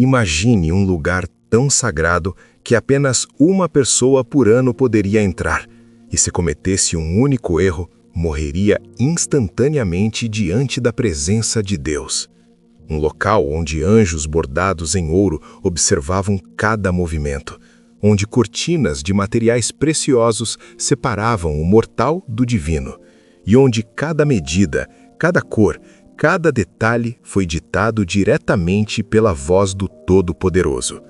Imagine um lugar tão sagrado que apenas uma pessoa por ano poderia entrar, e se cometesse um único erro, morreria instantaneamente diante da presença de Deus. Um local onde anjos bordados em ouro observavam cada movimento, onde cortinas de materiais preciosos separavam o mortal do divino, e onde cada medida, cada cor, cada detalhe foi ditado diretamente pela voz do Todo-Poderoso.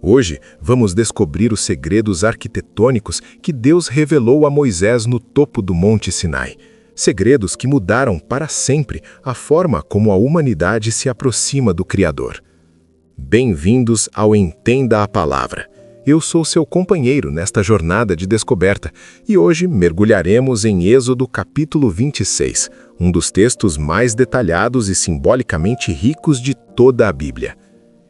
Hoje, vamos descobrir os segredos arquitetônicos que Deus revelou a Moisés no topo do Monte Sinai. Segredos que mudaram para sempre a forma como a humanidade se aproxima do Criador. Bem-vindos ao Entenda a Palavra. Eu sou seu companheiro nesta jornada de descoberta e hoje mergulharemos em Êxodo capítulo 26, um dos textos mais detalhados e simbolicamente ricos de toda a Bíblia.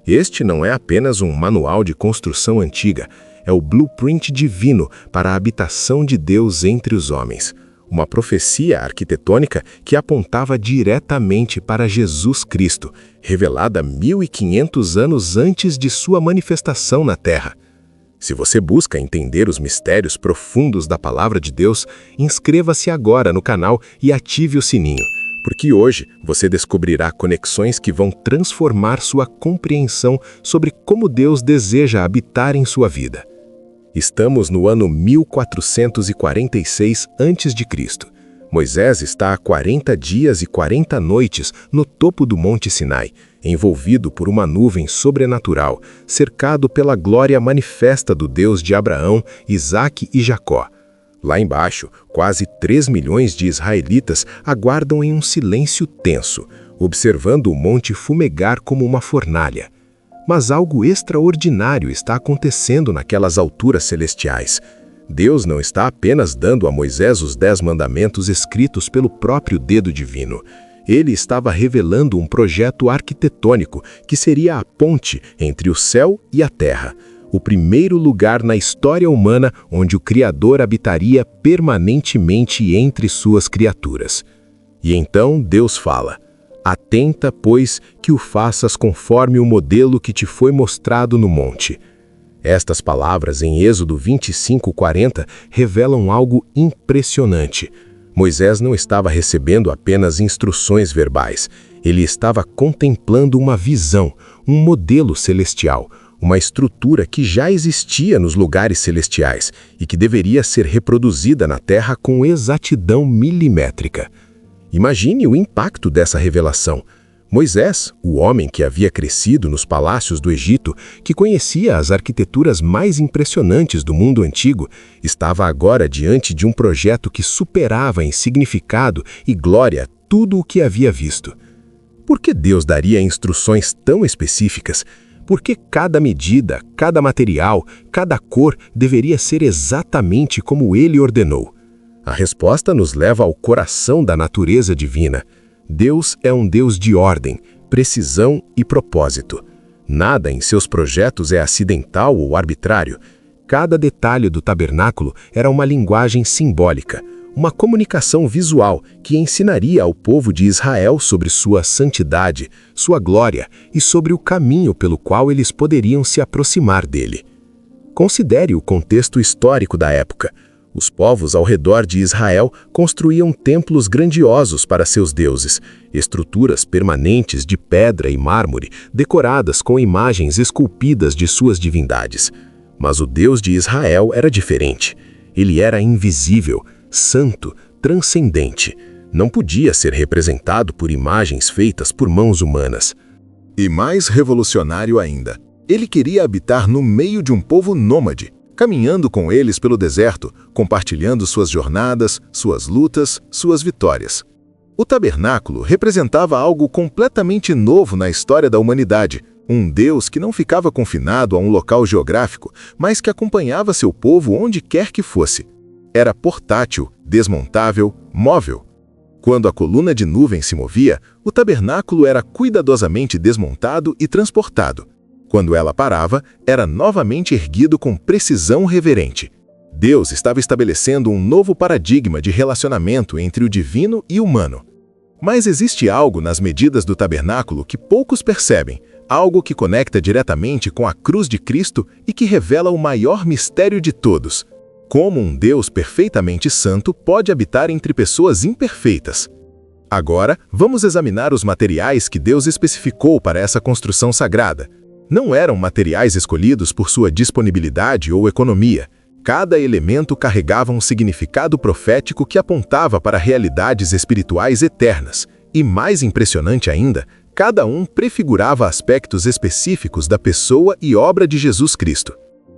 Este não é apenas um manual de construção antiga, é o blueprint divino para a habitação de Deus entre os homens. Uma profecia arquitetônica que apontava diretamente para Jesus Cristo, revelada 1500 anos antes de sua manifestação na Terra. Se você busca entender os mistérios profundos da Palavra de Deus, inscreva-se agora no canal e ative o sininho, porque hoje você descobrirá conexões que vão transformar sua compreensão sobre como Deus deseja habitar em sua vida. Estamos no ano 1446 a.C. Moisés está há 40 dias e 40 noites no topo do Monte Sinai, envolvido por uma nuvem sobrenatural, cercado pela glória manifesta do Deus de Abraão, Isaque e Jacó. Lá embaixo, quase 3 milhões de israelitas aguardam em um silêncio tenso, observando o monte fumegar como uma fornalha. Mas algo extraordinário está acontecendo naquelas alturas celestiais. Deus não está apenas dando a Moisés os 10 mandamentos escritos pelo próprio dedo divino. Ele estava revelando um projeto arquitetônico que seria a ponte entre o céu e a terra, o primeiro lugar na história humana onde o Criador habitaria permanentemente entre suas criaturas. E então Deus fala: "Atenta, pois, que o faças conforme o modelo que te foi mostrado no monte." Estas palavras em Êxodo 25:40 revelam algo impressionante. Moisés não estava recebendo apenas instruções verbais. Ele estava contemplando uma visão, um modelo celestial, uma estrutura que já existia nos lugares celestiais e que deveria ser reproduzida na Terra com exatidão milimétrica. Imagine o impacto dessa revelação. Moisés, o homem que havia crescido nos palácios do Egito, que conhecia as arquiteturas mais impressionantes do mundo antigo, estava agora diante de um projeto que superava em significado e glória tudo o que havia visto. Por que Deus daria instruções tão específicas? Por que cada medida, cada material, cada cor deveria ser exatamente como ele ordenou? A resposta nos leva ao coração da natureza divina. Deus é um Deus de ordem, precisão e propósito. Nada em seus projetos é acidental ou arbitrário. Cada detalhe do tabernáculo era uma linguagem simbólica, uma comunicação visual que ensinaria ao povo de Israel sobre sua santidade, sua glória e sobre o caminho pelo qual eles poderiam se aproximar dele. Considere o contexto histórico da época. Os povos ao redor de Israel construíam templos grandiosos para seus deuses, estruturas permanentes de pedra e mármore, decoradas com imagens esculpidas de suas divindades. Mas o Deus de Israel era diferente. Ele era invisível, santo, transcendente. Não podia ser representado por imagens feitas por mãos humanas. E mais revolucionário ainda, ele queria habitar no meio de um povo nômade, caminhando com eles pelo deserto, compartilhando suas jornadas, suas lutas, suas vitórias. O tabernáculo representava algo completamente novo na história da humanidade, um Deus que não ficava confinado a um local geográfico, mas que acompanhava seu povo onde quer que fosse. Era portátil, desmontável, móvel. Quando a coluna de nuvem se movia, o tabernáculo era cuidadosamente desmontado e transportado. Quando ela parava, era novamente erguido com precisão reverente. Deus estava estabelecendo um novo paradigma de relacionamento entre o divino e o humano. Mas existe algo nas medidas do tabernáculo que poucos percebem, algo que conecta diretamente com a cruz de Cristo e que revela o maior mistério de todos: como um Deus perfeitamente santo pode habitar entre pessoas imperfeitas. Agora, vamos examinar os materiais que Deus especificou para essa construção sagrada. Não eram materiais escolhidos por sua disponibilidade ou economia. Cada elemento carregava um significado profético que apontava para realidades espirituais eternas. E mais impressionante ainda, cada um prefigurava aspectos específicos da pessoa e obra de Jesus Cristo.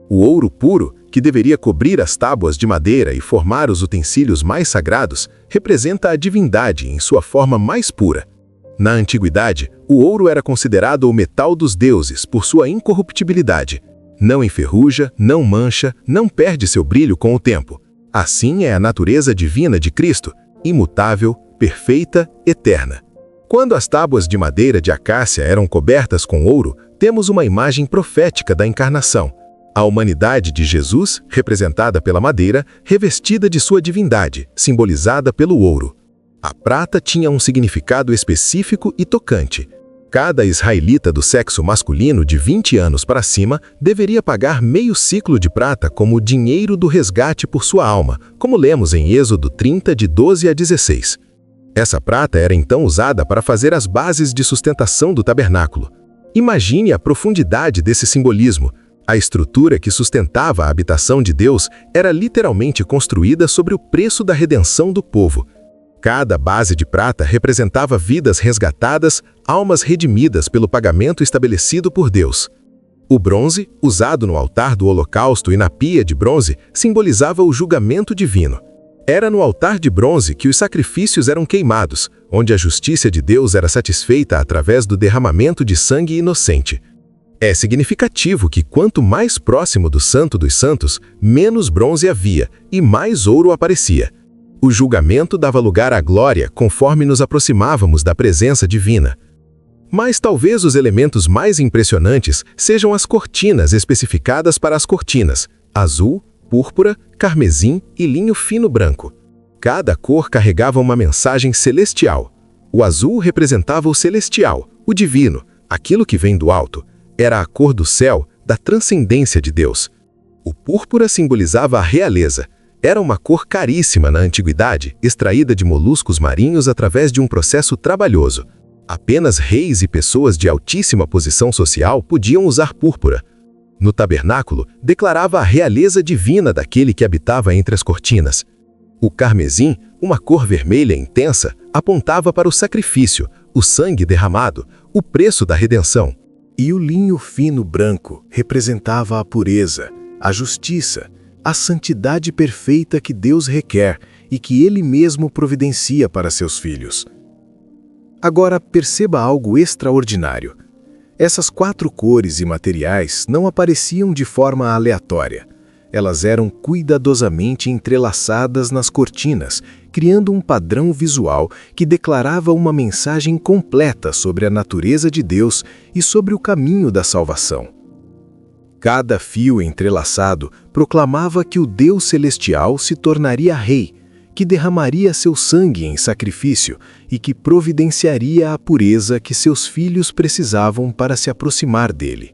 O ouro puro, que deveria cobrir as tábuas de madeira e formar os utensílios mais sagrados, representa a divindade em sua forma mais pura. Na antiguidade, o ouro era considerado o metal dos deuses por sua incorruptibilidade. Não enferruja, não mancha, não perde seu brilho com o tempo. Assim é a natureza divina de Cristo, imutável, perfeita, eterna. Quando as tábuas de madeira de acácia eram cobertas com ouro, temos uma imagem profética da encarnação. A humanidade de Jesus, representada pela madeira, revestida de sua divindade, simbolizada pelo ouro. A prata tinha um significado específico e tocante. Cada israelita do sexo masculino de 20 anos para cima deveria pagar meio ciclo de prata como dinheiro do resgate por sua alma, como lemos em Êxodo 30, de 12 a 16. Essa prata era então usada para fazer as bases de sustentação do tabernáculo. Imagine a profundidade desse simbolismo. A estrutura que sustentava a habitação de Deus era literalmente construída sobre o preço da redenção do povo. Cada base de prata representava vidas resgatadas, almas redimidas pelo pagamento estabelecido por Deus. O bronze, usado no altar do holocausto e na pia de bronze, simbolizava o julgamento divino. Era no altar de bronze que os sacrifícios eram queimados, onde a justiça de Deus era satisfeita através do derramamento de sangue inocente. É significativo que quanto mais próximo do Santo dos Santos, menos bronze havia e mais ouro aparecia. O julgamento dava lugar à glória conforme nos aproximávamos da presença divina. Mas talvez os elementos mais impressionantes sejam as cortinas especificadas para as cortinas: azul, púrpura, carmesim e linho fino branco. Cada cor carregava uma mensagem celestial. O azul representava o celestial, o divino, aquilo que vem do alto. Era a cor do céu, da transcendência de Deus. O púrpura simbolizava a realeza. Era uma cor caríssima na antiguidade, extraída de moluscos marinhos através de um processo trabalhoso. Apenas reis e pessoas de altíssima posição social podiam usar púrpura. No tabernáculo, declarava a realeza divina daquele que habitava entre as cortinas. O carmesim, uma cor vermelha intensa, apontava para o sacrifício, o sangue derramado, o preço da redenção. E o linho fino branco representava a pureza, a justiça, a santidade perfeita que Deus requer e que Ele mesmo providencia para seus filhos. Agora perceba algo extraordinário. Essas 4 cores e materiais não apareciam de forma aleatória. Elas eram cuidadosamente entrelaçadas nas cortinas, criando um padrão visual que declarava uma mensagem completa sobre a natureza de Deus e sobre o caminho da salvação. Cada fio entrelaçado proclamava que o Deus celestial se tornaria rei, que derramaria seu sangue em sacrifício e que providenciaria a pureza que seus filhos precisavam para se aproximar dele.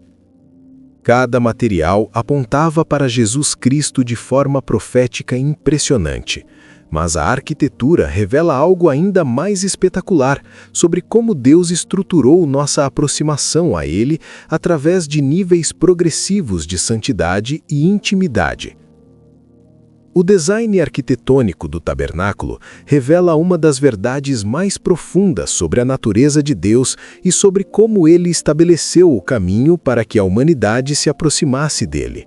Cada material apontava para Jesus Cristo de forma profética impressionante, mas a arquitetura revela algo ainda mais espetacular sobre como Deus estruturou nossa aproximação a Ele através de níveis progressivos de santidade e intimidade. O design arquitetônico do tabernáculo revela uma das verdades mais profundas sobre a natureza de Deus e sobre como Ele estabeleceu o caminho para que a humanidade se aproximasse dele.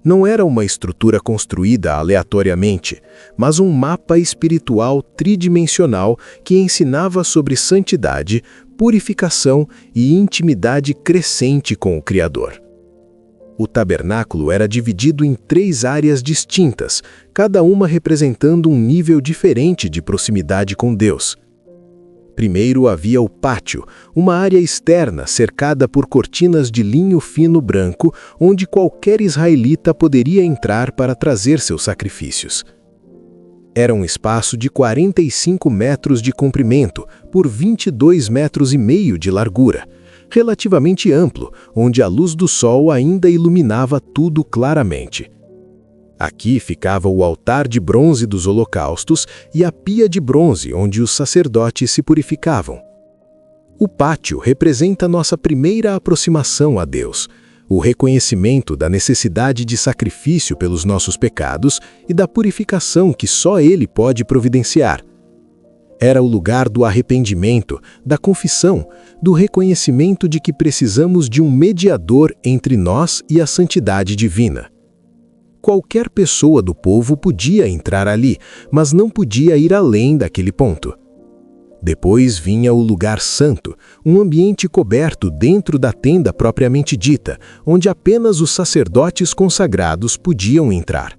Não era uma estrutura construída aleatoriamente, mas um mapa espiritual tridimensional que ensinava sobre santidade, purificação e intimidade crescente com o Criador. O tabernáculo era dividido em 3 áreas distintas, cada uma representando um nível diferente de proximidade com Deus. Primeiro havia o pátio, uma área externa cercada por cortinas de linho fino branco, onde qualquer israelita poderia entrar para trazer seus sacrifícios. Era um espaço de 45 metros de comprimento por 22,5 metros de largura. relativamente amplo, onde a luz do sol ainda iluminava tudo claramente. Aqui ficava o altar de bronze dos holocaustos e a pia de bronze onde os sacerdotes se purificavam. O pátio representa nossa primeira aproximação a Deus, o reconhecimento da necessidade de sacrifício pelos nossos pecados e da purificação que só Ele pode providenciar. Era o lugar do arrependimento, da confissão, do reconhecimento de que precisamos de um mediador entre nós e a santidade divina. Qualquer pessoa do povo podia entrar ali, mas não podia ir além daquele ponto. Depois vinha o lugar santo, um ambiente coberto dentro da tenda propriamente dita, onde apenas os sacerdotes consagrados podiam entrar.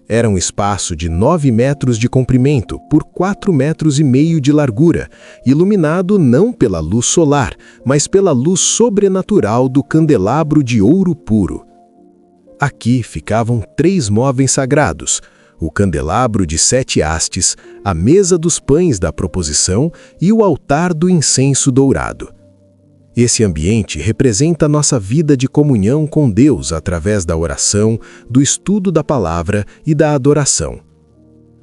Era um espaço de 9 metros de comprimento por 4,5 metros de largura, iluminado não pela luz solar, mas pela luz sobrenatural do candelabro de ouro puro. Aqui ficavam 3 móveis sagrados, o candelabro de 7 hastes, a mesa dos pães da proposição e o altar do incenso dourado. Esse ambiente representa nossa vida de comunhão com Deus através da oração, do estudo da palavra e da adoração.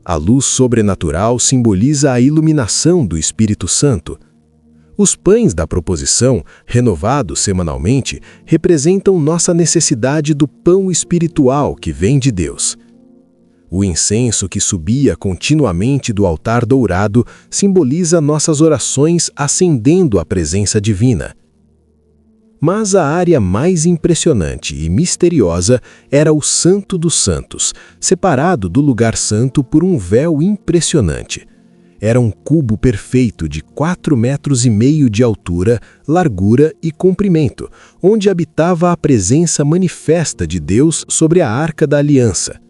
A luz sobrenatural simboliza a iluminação do Espírito Santo. Os pães da proposição, renovados semanalmente, representam nossa necessidade do pão espiritual que vem de Deus. O incenso que subia continuamente do altar dourado simboliza nossas orações ascendendo à presença divina. Mas a área mais impressionante e misteriosa era o Santo dos Santos, separado do lugar santo por um véu impressionante. Era um cubo perfeito de 4,5 metros de altura, largura e comprimento, onde habitava a presença manifesta de Deus sobre a Arca da Aliança.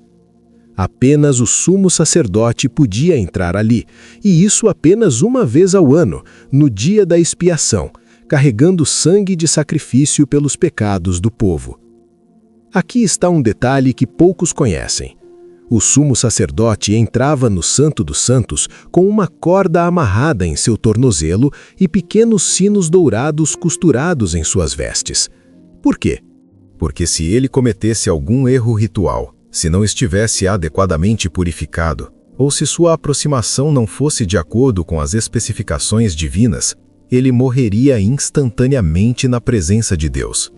Apenas o sumo sacerdote podia entrar ali, e isso apenas uma vez ao ano, no dia da expiação, carregando sangue de sacrifício pelos pecados do povo. Aqui está um detalhe que poucos conhecem. O sumo sacerdote entrava no Santo dos Santos com uma corda amarrada em seu tornozelo e pequenos sinos dourados costurados em suas vestes. Por quê? Porque se ele cometesse algum erro ritual, se não estivesse adequadamente purificado, ou se sua aproximação não fosse de acordo com as especificações divinas, ele morreria instantaneamente na presença de Deus.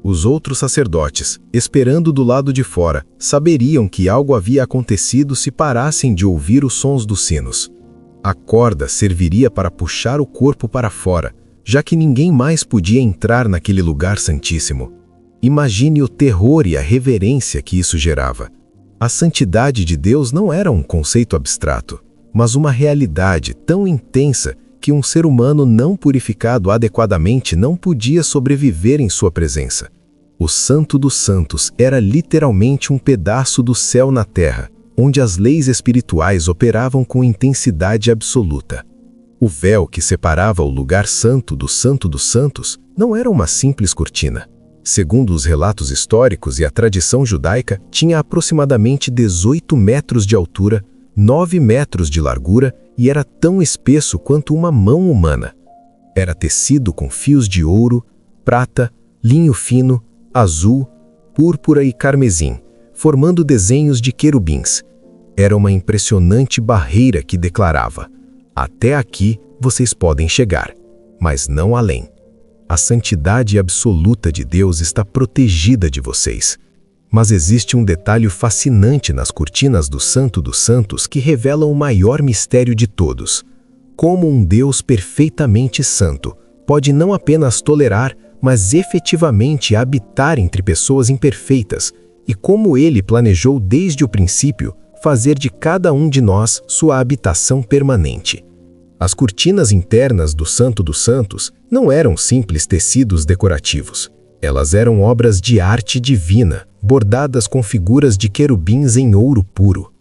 Os outros sacerdotes, esperando do lado de fora, saberiam que algo havia acontecido se parassem de ouvir os sons dos sinos. A corda serviria para puxar o corpo para fora, já que ninguém mais podia entrar naquele lugar santíssimo. Imagine o terror e a reverência que isso gerava. A santidade de Deus não era um conceito abstrato, mas uma realidade tão intensa que um ser humano não purificado adequadamente não podia sobreviver em sua presença. O Santo dos Santos era literalmente um pedaço do céu na terra, onde as leis espirituais operavam com intensidade absoluta. O véu que separava o lugar santo do Santo dos Santos não era uma simples cortina. Segundo os relatos históricos e a tradição judaica, tinha aproximadamente 18 metros de altura, 9 metros de largura e era tão espesso quanto uma mão humana. Era tecido com fios de ouro, prata, linho fino, azul, púrpura e carmesim, formando desenhos de querubins. Era uma impressionante barreira que declarava: até aqui vocês podem chegar, mas não além. A santidade absoluta de Deus está protegida de vocês. Mas existe um detalhe fascinante nas cortinas do Santo dos Santos que revela o maior mistério de todos. Como um Deus perfeitamente santo pode não apenas tolerar, mas efetivamente habitar entre pessoas imperfeitas, e como ele planejou desde o princípio fazer de cada um de nós sua habitação permanente. As cortinas internas do Santo dos Santos não eram simples tecidos decorativos. Elas eram obras de arte divina, bordadas com figuras de querubins em ouro puro.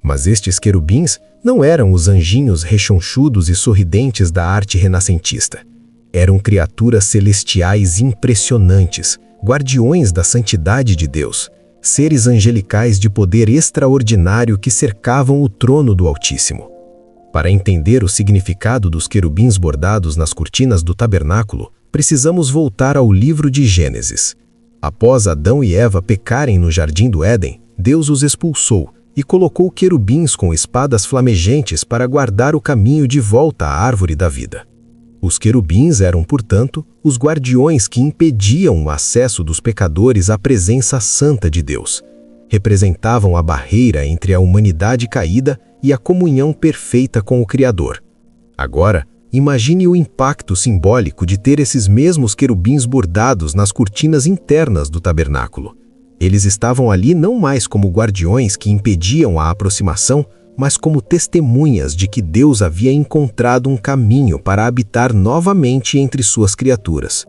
Mas estes querubins não eram os anjinhos rechonchudos e sorridentes da arte renascentista. Eram criaturas celestiais impressionantes, guardiões da santidade de Deus, seres angelicais de poder extraordinário que cercavam o trono do Altíssimo. Para entender o significado dos querubins bordados nas cortinas do tabernáculo, precisamos voltar ao livro de Gênesis. Após Adão e Eva pecarem no jardim do Éden, Deus os expulsou e colocou querubins com espadas flamejantes para guardar o caminho de volta à árvore da vida. Os querubins eram, portanto, os guardiões que impediam o acesso dos pecadores à presença santa de Deus. Representavam a barreira entre a humanidade caída e a comunhão perfeita com o Criador. Agora, imagine o impacto simbólico de ter esses mesmos querubins bordados nas cortinas internas do tabernáculo. Eles estavam ali não mais como guardiões que impediam a aproximação, mas como testemunhas de que Deus havia encontrado um caminho para habitar novamente entre suas criaturas.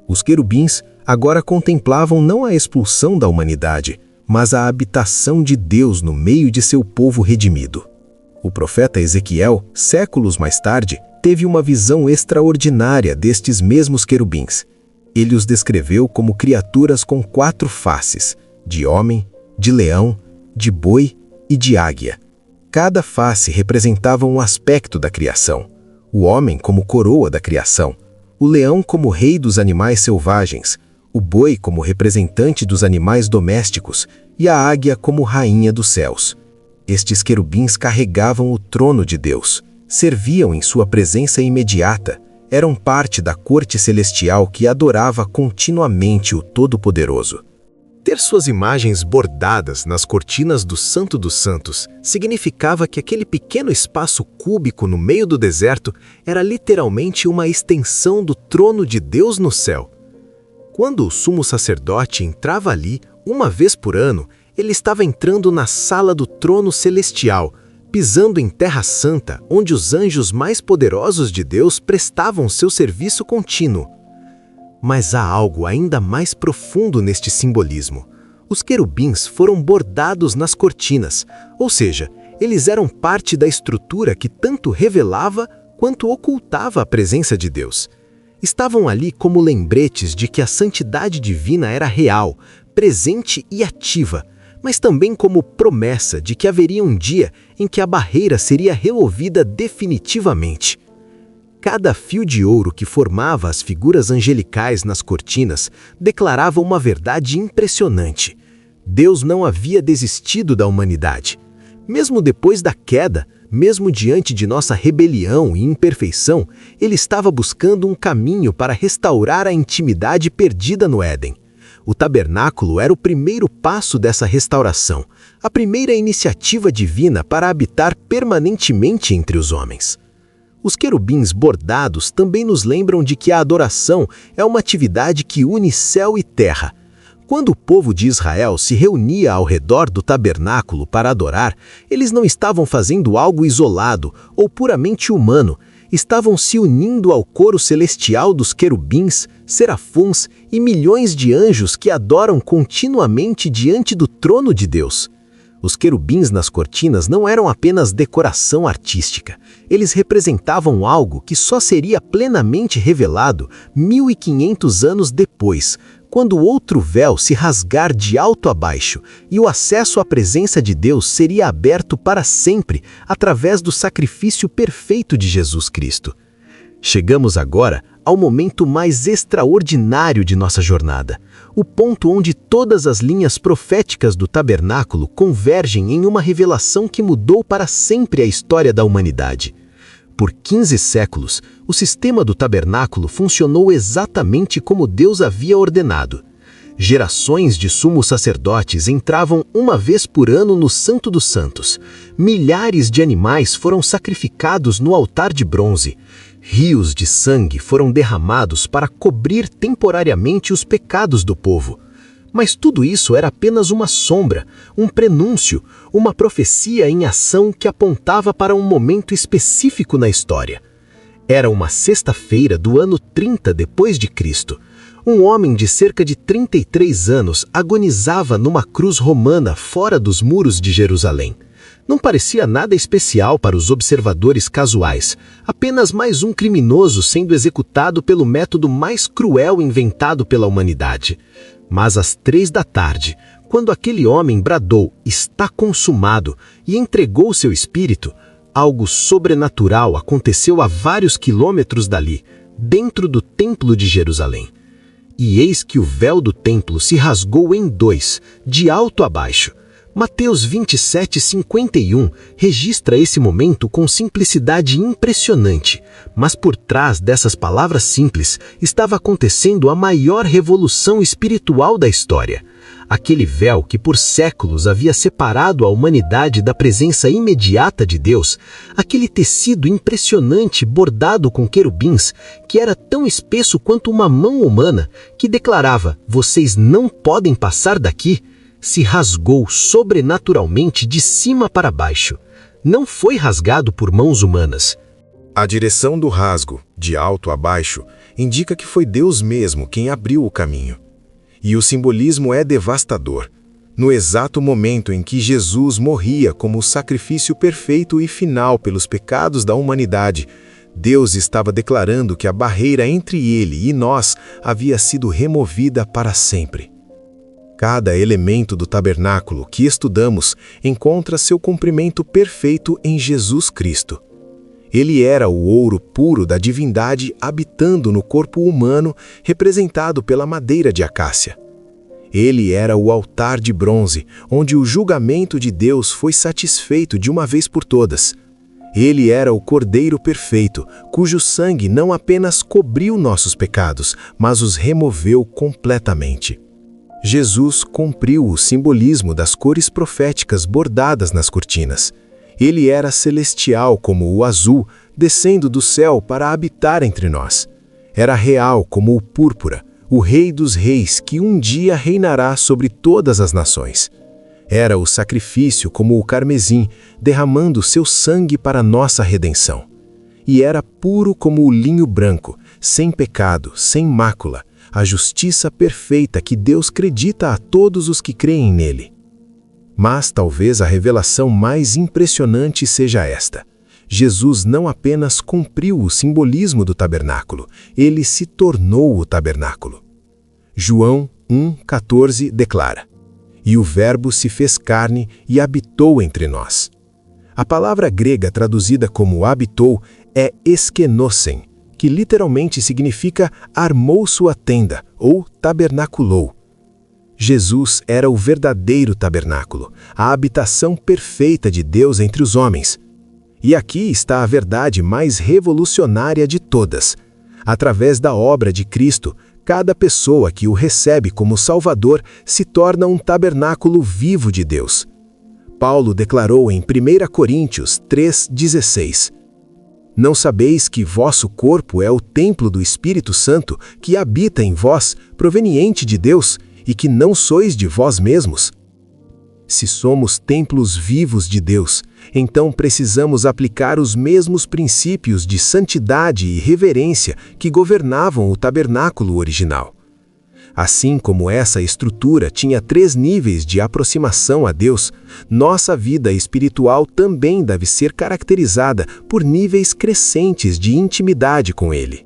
Os querubins agora contemplavam não a expulsão da humanidade, mas a habitação de Deus no meio de seu povo redimido. O profeta Ezequiel, séculos mais tarde, teve uma visão extraordinária destes mesmos querubins. Ele os descreveu como criaturas com 4 faces, de homem, de leão, de boi e de águia. Cada face representava um aspecto da criação. O homem como coroa da criação, o leão como rei dos animais selvagens, o boi como representante dos animais domésticos e a águia como rainha dos céus. Estes querubins carregavam o trono de Deus, serviam em sua presença imediata, eram parte da corte celestial que adorava continuamente o Todo-Poderoso. Ter suas imagens bordadas nas cortinas do Santo dos Santos significava que aquele pequeno espaço cúbico no meio do deserto era literalmente uma extensão do trono de Deus no céu. Quando o sumo sacerdote entrava ali, uma vez por ano, ele estava entrando na sala do trono celestial, pisando em terra santa, onde os anjos mais poderosos de Deus prestavam seu serviço contínuo. Mas há algo ainda mais profundo neste simbolismo. Os querubins foram bordados nas cortinas, ou seja, eles eram parte da estrutura que tanto revelava quanto ocultava a presença de Deus. Estavam ali como lembretes de que a santidade divina era real, presente e ativa, mas também como promessa de que haveria um dia em que a barreira seria removida definitivamente. Cada fio de ouro que formava as figuras angelicais nas cortinas declarava uma verdade impressionante. Deus não havia desistido da humanidade. Mesmo depois da queda, mesmo diante de nossa rebelião e imperfeição, Ele estava buscando um caminho para restaurar a intimidade perdida no Éden. O tabernáculo era o primeiro passo dessa restauração, a primeira iniciativa divina para habitar permanentemente entre os homens. Os querubins bordados também nos lembram de que a adoração é uma atividade que une céu e terra. Quando o povo de Israel se reunia ao redor do tabernáculo para adorar, eles não estavam fazendo algo isolado ou puramente humano, estavam se unindo ao coro celestial dos querubins, serafins e milhões de anjos que adoram continuamente diante do trono de Deus. Os querubins nas cortinas não eram apenas decoração artística. Eles representavam algo que só seria plenamente revelado 1500 anos depois, quando outro véu se rasgar de alto a baixo e o acesso à presença de Deus seria aberto para sempre através do sacrifício perfeito de Jesus Cristo. Chegamos agora ao momento mais extraordinário de nossa jornada, o ponto onde todas as linhas proféticas do tabernáculo convergem em uma revelação que mudou para sempre a história da humanidade. Por 15 séculos, o sistema do tabernáculo funcionou exatamente como Deus havia ordenado. Gerações de sumos sacerdotes entravam uma vez por ano no Santo dos Santos. Milhares de animais foram sacrificados no altar de bronze. Rios de sangue foram derramados para cobrir temporariamente os pecados do povo. Mas tudo isso era apenas uma sombra, um prenúncio, uma profecia em ação que apontava para um momento específico na história. Era uma sexta-feira do ano 30 depois de Cristo. Um homem de cerca de 33 anos agonizava numa cruz romana fora dos muros de Jerusalém. Não parecia nada especial para os observadores casuais, apenas mais um criminoso sendo executado pelo método mais cruel inventado pela humanidade. Mas às 3 da tarde, quando aquele homem bradou "Está consumado" e entregou seu espírito, algo sobrenatural aconteceu a vários quilômetros dali. dentro do templo de Jerusalém. E eis que o véu do templo se rasgou em dois, de alto a baixo. Mateus 27:51 registra esse momento com simplicidade impressionante, mas por trás dessas palavras simples estava acontecendo a maior revolução espiritual da história. Aquele véu que por séculos havia separado a humanidade da presença imediata de Deus, aquele tecido impressionante bordado com querubins, que era tão espesso quanto uma mão humana, que declarava: "Vocês não podem passar daqui", se rasgou sobrenaturalmente de cima para baixo. Não foi rasgado por mãos humanas. A direção do rasgo, de alto a baixo, indica que foi Deus mesmo quem abriu o caminho. E o simbolismo é devastador. No exato momento em que Jesus morria como o sacrifício perfeito e final pelos pecados da humanidade, Deus estava declarando que a barreira entre ele e nós havia sido removida para sempre. Cada elemento do tabernáculo que estudamos encontra seu cumprimento perfeito em Jesus Cristo. Ele era o ouro puro da divindade habitando no corpo humano, representado pela madeira de acácia. Ele era o altar de bronze, onde o julgamento de Deus foi satisfeito de uma vez por todas. Ele era o Cordeiro perfeito, cujo sangue não apenas cobriu nossos pecados, mas os removeu completamente. Jesus cumpriu o simbolismo das cores proféticas bordadas nas cortinas. Ele era celestial como o azul, descendo do céu para habitar entre nós. Era real como o púrpura, o Rei dos Reis que um dia reinará sobre todas as nações. Era o sacrifício como o carmesim, derramando seu sangue para nossa redenção. E era puro como o linho branco, sem pecado, sem mácula, a justiça perfeita que Deus acredita a todos os que creem nele. Mas talvez a revelação mais impressionante seja esta: Jesus não apenas cumpriu o simbolismo do tabernáculo, ele se tornou o tabernáculo. João 1,14 declara: "E o Verbo se fez carne e habitou entre nós." A palavra grega traduzida como habitou é eskenosen, que literalmente significa armou sua tenda ou tabernaculou. Jesus era o verdadeiro tabernáculo, a habitação perfeita de Deus entre os homens. E aqui está a verdade mais revolucionária de todas. Através da obra de Cristo, cada pessoa que o recebe como Salvador se torna um tabernáculo vivo de Deus. Paulo declarou em 1 Coríntios 3,16: "Não sabeis que vosso corpo é o templo do Espírito Santo que habita em vós, proveniente de Deus, e que não sois de vós mesmos?" Se somos templos vivos de Deus, então precisamos aplicar os mesmos princípios de santidade e reverência que governavam o tabernáculo original. Assim como essa estrutura tinha 3 níveis de aproximação a Deus, nossa vida espiritual também deve ser caracterizada por níveis crescentes de intimidade com Ele.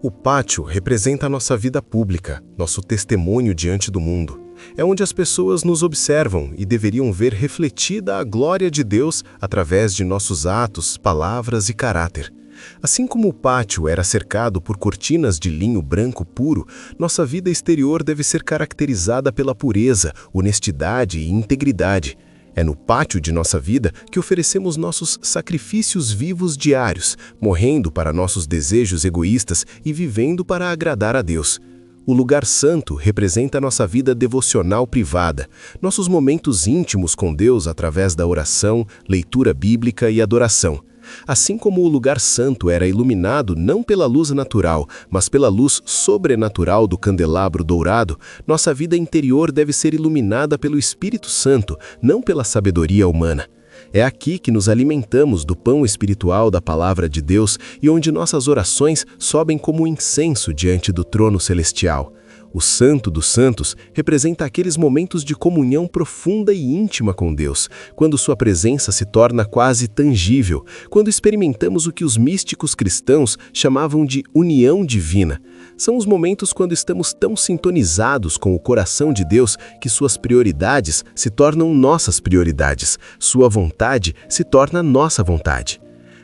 O pátio representa a nossa vida pública, nosso testemunho diante do mundo. É onde as pessoas nos observam e deveriam ver refletida a glória de Deus através de nossos atos, palavras e caráter. Assim como o pátio era cercado por cortinas de linho branco puro, nossa vida exterior deve ser caracterizada pela pureza, honestidade e integridade. É no pátio de nossa vida que oferecemos nossos sacrifícios vivos diários, morrendo para nossos desejos egoístas e vivendo para agradar a Deus. O lugar santo representa nossa vida devocional privada, nossos momentos íntimos com Deus através da oração, leitura bíblica e adoração. Assim como o lugar santo era iluminado não pela luz natural, mas pela luz sobrenatural do candelabro dourado, nossa vida interior deve ser iluminada pelo Espírito Santo, não pela sabedoria humana. É aqui que nos alimentamos do pão espiritual da Palavra de Deus e onde nossas orações sobem como incenso diante do trono celestial. O Santo dos Santos representa aqueles momentos de comunhão profunda e íntima com Deus, quando sua presença se torna quase tangível, quando experimentamos o que os místicos cristãos chamavam de união divina. São os momentos quando estamos tão sintonizados com o coração de Deus que suas prioridades se tornam nossas prioridades, sua vontade se torna nossa vontade.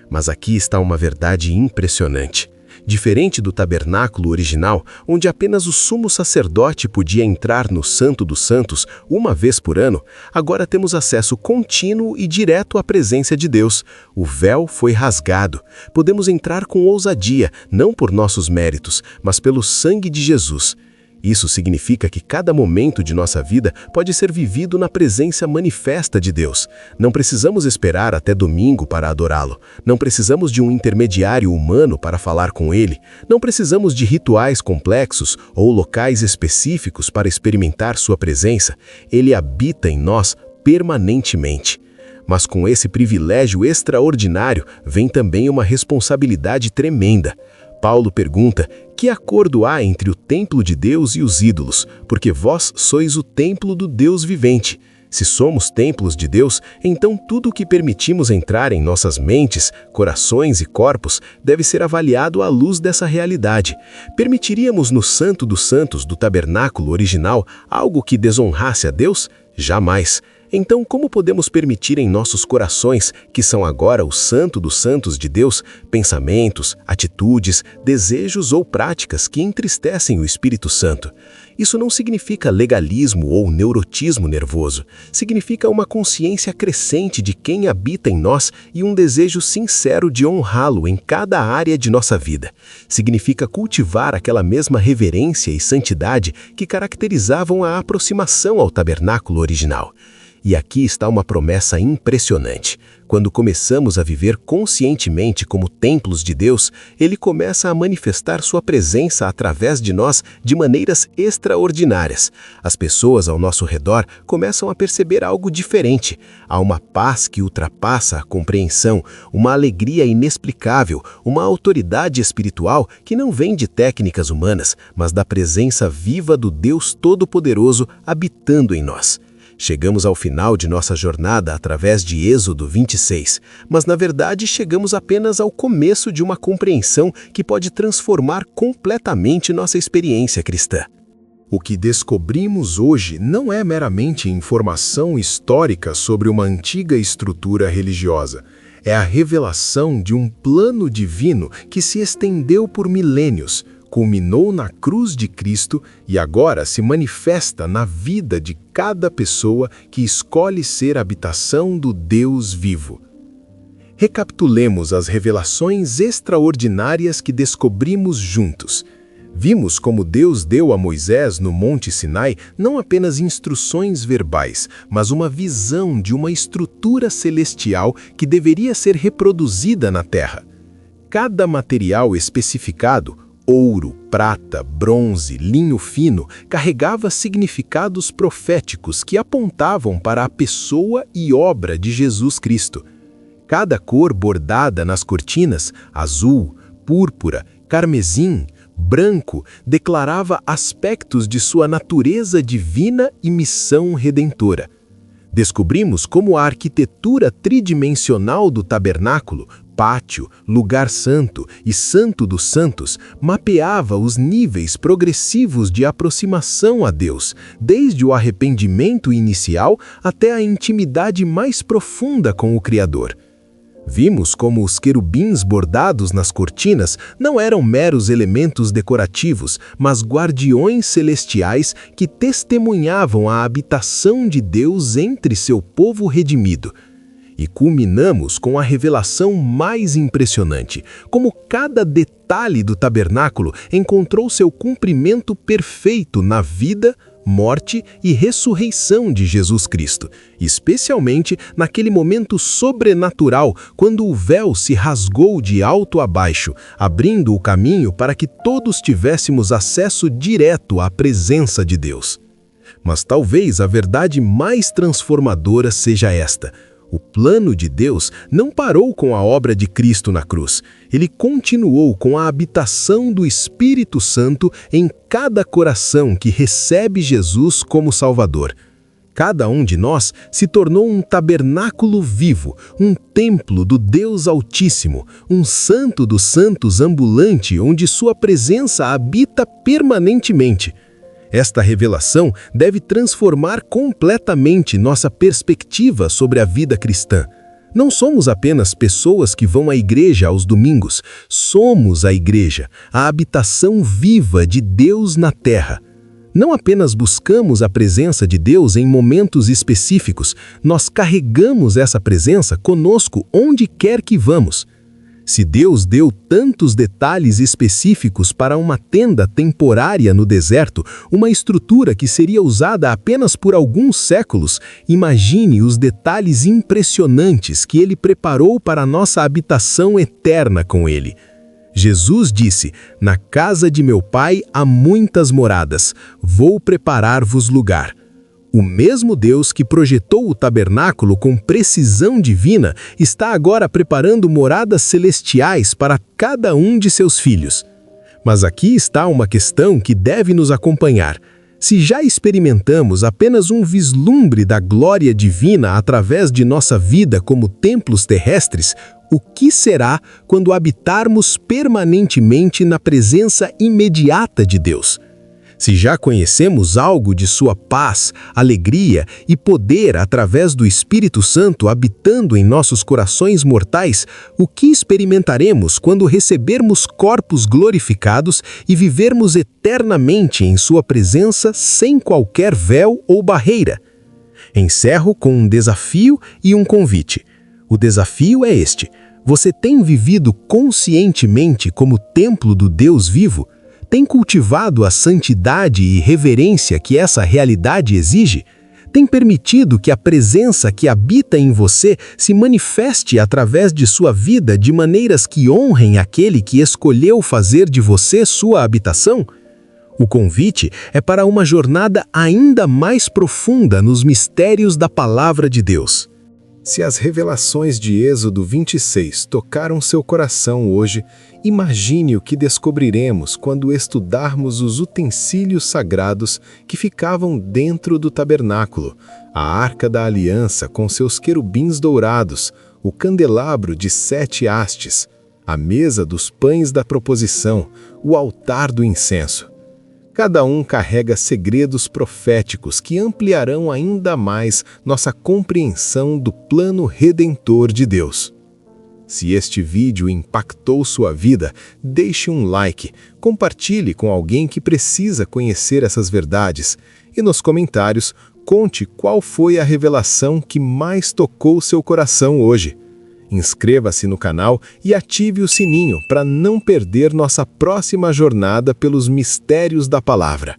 Mas aqui está uma verdade impressionante. Diferente do tabernáculo original, onde apenas o sumo sacerdote podia entrar no Santo dos Santos uma vez por ano, agora temos acesso contínuo e direto à presença de Deus. O véu foi rasgado. Podemos entrar com ousadia, não por nossos méritos, mas pelo sangue de Jesus. Isso significa que cada momento de nossa vida pode ser vivido na presença manifesta de Deus. Não precisamos esperar até domingo para adorá-lo. Não precisamos de um intermediário humano para falar com ele. Não precisamos de rituais complexos ou locais específicos para experimentar sua presença. Ele habita em nós permanentemente. Mas com esse privilégio extraordinário vem também uma responsabilidade tremenda. Paulo pergunta: que acordo há entre o templo de Deus e os ídolos? Porque vós sois o templo do Deus vivente. Se somos templos de Deus, então tudo o que permitimos entrar em nossas mentes, corações e corpos deve ser avaliado à luz dessa realidade. Permitiríamos no Santo dos Santos do tabernáculo original algo que desonrasse a Deus? Jamais. Então, como podemos permitir em nossos corações, que são agora o Santo dos Santos de Deus, pensamentos, atitudes, desejos ou práticas que entristecem o Espírito Santo? Isso não significa legalismo ou neurotismo nervoso. Significa uma consciência crescente de quem habita em nós e um desejo sincero de honrá-lo em cada área de nossa vida. Significa cultivar aquela mesma reverência e santidade que caracterizavam a aproximação ao tabernáculo original. E aqui está uma promessa impressionante. Quando começamos a viver conscientemente como templos de Deus, Ele começa a manifestar sua presença através de nós de maneiras extraordinárias. As pessoas ao nosso redor começam a perceber algo diferente. Há uma paz que ultrapassa a compreensão, uma alegria inexplicável, uma autoridade espiritual que não vem de técnicas humanas, mas da presença viva do Deus Todo-Poderoso habitando em nós. Chegamos ao final de nossa jornada através de Êxodo 26, mas na verdade chegamos apenas ao começo de uma compreensão que pode transformar completamente nossa experiência cristã. O que descobrimos hoje não é meramente informação histórica sobre uma antiga estrutura religiosa. É a revelação de um plano divino que se estendeu por milênios, culminou na cruz de Cristo e agora se manifesta na vida de cada pessoa que escolhe ser habitação do Deus vivo. Recapitulemos as revelações extraordinárias que descobrimos juntos. Vimos como Deus deu a Moisés no Monte Sinai não apenas instruções verbais, mas uma visão de uma estrutura celestial que deveria ser reproduzida na terra. Cada material especificado, ouro, prata, bronze, linho fino, carregava significados proféticos que apontavam para a pessoa e obra de Jesus Cristo. Cada cor bordada nas cortinas, azul, púrpura, carmesim, branco, declarava aspectos de sua natureza divina e missão redentora. Descobrimos como a arquitetura tridimensional do tabernáculo, pátio, lugar santo e santo dos santos mapeava os níveis progressivos de aproximação a Deus, desde o arrependimento inicial até a intimidade mais profunda com o Criador. Vimos como os querubins bordados nas cortinas não eram meros elementos decorativos, mas guardiões celestiais que testemunhavam a habitação de Deus entre seu povo redimido. E culminamos com a revelação mais impressionante, como cada detalhe do tabernáculo encontrou seu cumprimento perfeito na vida, morte e ressurreição de Jesus Cristo, especialmente naquele momento sobrenatural quando o véu se rasgou de alto a baixo, abrindo o caminho para que todos tivéssemos acesso direto à presença de Deus. Mas talvez a verdade mais transformadora seja esta: o plano de Deus não parou com a obra de Cristo na cruz. Ele continuou com a habitação do Espírito Santo em cada coração que recebe Jesus como Salvador. Cada um de nós se tornou um tabernáculo vivo, um templo do Deus Altíssimo, um santo dos santos ambulante onde sua presença habita permanentemente. Esta revelação deve transformar completamente nossa perspectiva sobre a vida cristã. Não somos apenas pessoas que vão à igreja aos domingos, somos a igreja, a habitação viva de Deus na terra. Não apenas buscamos a presença de Deus em momentos específicos, nós carregamos essa presença conosco onde quer que vamos. Se Deus deu tantos detalhes específicos para uma tenda temporária no deserto, uma estrutura que seria usada apenas por alguns séculos, imagine os detalhes impressionantes que Ele preparou para a nossa habitação eterna com Ele. Jesus disse: "Na casa de meu Pai há muitas moradas, vou preparar-vos lugar." O mesmo Deus que projetou o tabernáculo com precisão divina está agora preparando moradas celestiais para cada um de seus filhos. Mas aqui está uma questão que deve nos acompanhar. Se já experimentamos apenas um vislumbre da glória divina através de nossa vida como templos terrestres, o que será quando habitarmos permanentemente na presença imediata de Deus? Se já conhecemos algo de sua paz, alegria e poder através do Espírito Santo habitando em nossos corações mortais, o que experimentaremos quando recebermos corpos glorificados e vivermos eternamente em sua presença sem qualquer véu ou barreira? Encerro com um desafio e um convite. O desafio é este: você tem vivido conscientemente como templo do Deus vivo? Tem cultivado a santidade e reverência que essa realidade exige? Tem permitido que a presença que habita em você se manifeste através de sua vida de maneiras que honrem aquele que escolheu fazer de você sua habitação? O convite é para uma jornada ainda mais profunda nos mistérios da Palavra de Deus. Se as revelações de Êxodo 26 tocaram seu coração hoje, imagine o que descobriremos quando estudarmos os utensílios sagrados que ficavam dentro do tabernáculo, a Arca da Aliança com seus querubins dourados, o candelabro de 7 hastes, a mesa dos pães da proposição, o altar do incenso. Cada um carrega segredos proféticos que ampliarão ainda mais nossa compreensão do plano redentor de Deus. Se este vídeo impactou sua vida, deixe um like, compartilhe com alguém que precisa conhecer essas verdades e nos comentários conte qual foi a revelação que mais tocou seu coração hoje. Inscreva-se no canal e ative o sininho para não perder nossa próxima jornada pelos mistérios da palavra.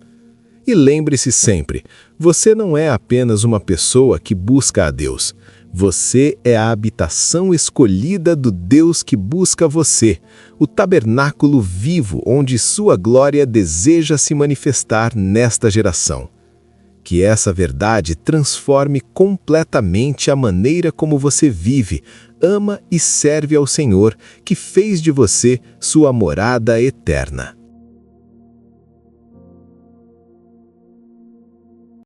E lembre-se sempre, você não é apenas uma pessoa que busca a Deus. Você é a habitação escolhida do Deus que busca você, o tabernáculo vivo onde sua glória deseja se manifestar nesta geração. Que essa verdade transforme completamente a maneira como você vive, ama e serve ao Senhor, que fez de você sua morada eterna.